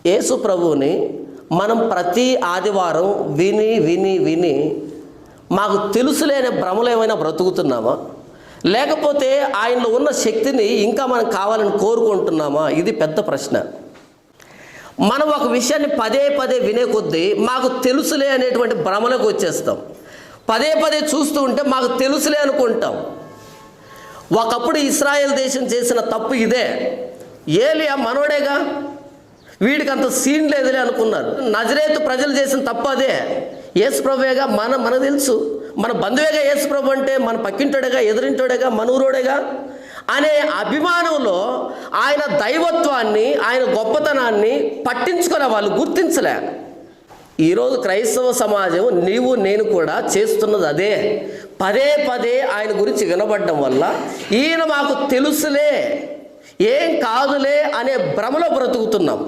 యేసు ప్రభువుని మనం ప్రతి ఆదివారం విని విని విని మాకు తెలుసులేని భ్రమలు ఏమైనా బ్రతుకుతున్నామా, లేకపోతే ఆయనలో ఉన్న శక్తిని ఇంకా మనం కావాలని కోరుకుంటున్నామా? ఇది పెద్ద ప్రశ్న. మనం ఒక విషయాన్ని పదే పదే వినే కొద్దీ మాకు తెలుసులే అనేటువంటి భ్రమలకు వచ్చేస్తాం. పదే పదే చూస్తూ ఉంటే మాకు తెలుసులే అనుకుంటాం. ఒకప్పుడు ఇశ్రాయేల్ దేశం చేసిన తప్పు ఇదే. ఏలియా మనోడేగా, వీడికి అంత సీన్ లేదులే అనుకున్నారు. నజరేతు ప్రజలు చేసిన తప్పు అదే. యేసు ప్రభువేగా, మనకు తెలుసు, మన బంధువేగా యేసు ప్రభు అంటే, మన పక్కింటోడేగా, ఎదురింటోడేగా, మనూరోడేగా అనే అభిమానంలో ఆయన దైవత్వాన్ని, ఆయన గొప్పతనాన్ని పట్టించుకునే వాళ్ళు గుర్తించలే. ఈరోజు క్రైస్తవ సమాజం, నీవు నేను కూడా చేస్తున్నది అదే. పదే పదే ఆయన గురించి వినబడడం వల్ల ఈయన మాకు తెలుసులే, ఏం కాదులే అనే భ్రమలో బ్రతుకుతున్నాం.